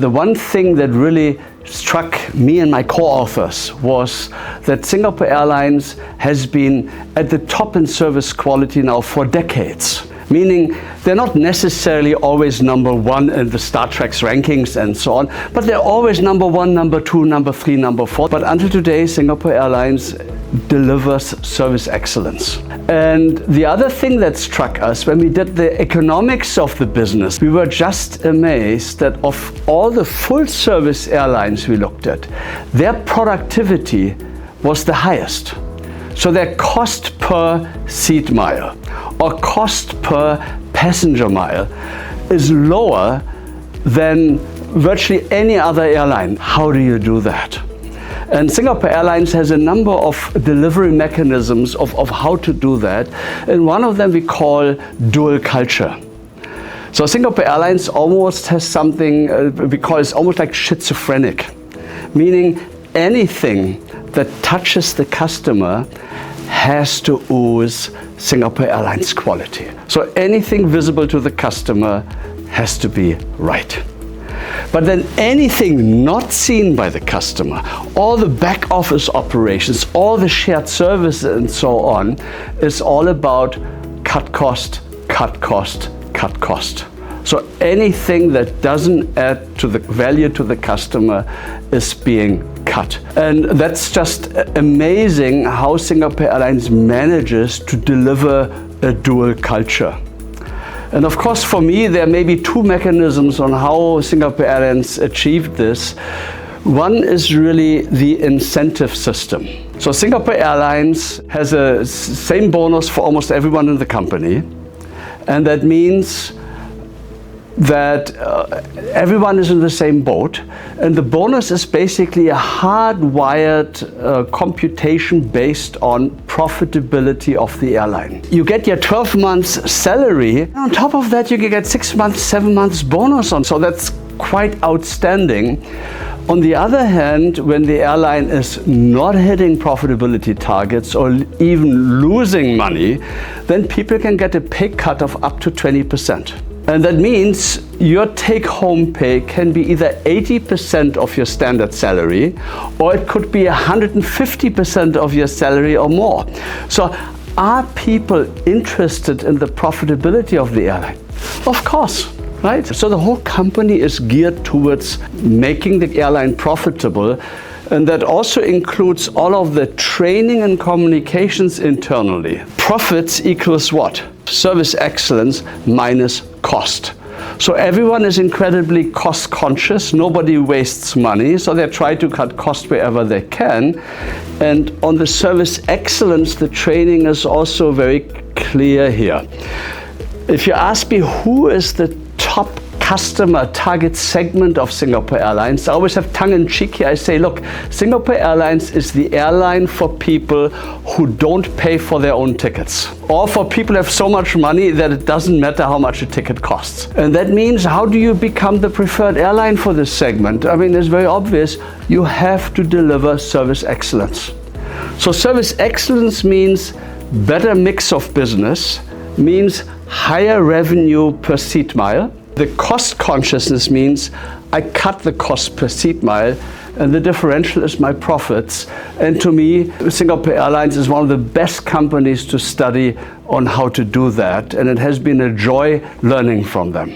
The one thing that really struck me and my co-authors was that Singapore Airlines has been at the top in service quality now for decades. Meaning they're not necessarily always number one in the Star Trek's rankings and so on, but they're always number one, number two, number three, number four. But until today, Singapore Airlines delivers service excellence. And the other thing that struck us when we did the economics of the business, we were just amazed that of all the full service airlines we looked at, their productivity was the highest. So their cost per seat mile or cost per passenger mile is lower than virtually any other airline. How do you do that? And Singapore Airlines has a number of delivery mechanisms of how to do that. And one of them we call dual culture. So Singapore Airlines almost has something we call it's almost like schizophrenic, meaning anything that touches the customer has to ooze Singapore Airlines quality. So anything visible to the customer has to be right. But then anything not seen by the customer, all the back office operations, all the shared services and so on, is all about cut cost, cut cost, cut cost. So anything that doesn't add to the value to the customer is being cut. And that's just amazing how Singapore Airlines manages to deliver a dual culture. And of course, for me, there may be two mechanisms on how Singapore Airlines achieved this. One is really the incentive system. So Singapore Airlines has a same bonus for almost everyone in the company. And that means that everyone is in the same boat, and the bonus is basically a hardwired computation based on profitability of the airline. You get your 12 months salary, and on top of that you can get 6 months, 7 months bonus on, so that's quite outstanding. On the other hand, when the airline is not hitting profitability targets or even losing money, then people can get a pay cut of up to 20%. And that means your take-home pay can be either 80% of your standard salary, or it could be 150% of your salary or more. So are people interested in the profitability of the airline? Of course, right? So the whole company is geared towards making the airline profitable. And that also includes all of the training and communications internally. Profits equals what? Service excellence minus cost. So everyone is incredibly cost conscious. Nobody wastes money, so they try to cut cost wherever they can. And on the service excellence, the training is also very clear here. If you ask me who is the top customer target segment of Singapore Airlines, I always have tongue-in-cheek here. I say, look, Singapore Airlines is the airline for people who don't pay for their own tickets, or for people who have so much money that it doesn't matter how much a ticket costs. And that means, how do you become the preferred airline for this segment? I mean, it's very obvious. You have to deliver service excellence. So service excellence means better mix of business, means higher revenue per seat mile. The cost consciousness means I cut the cost per seat mile, and the differential is my profits. And to me, Singapore Airlines is one of the best companies to study on how to do that, and it has been a joy learning from them.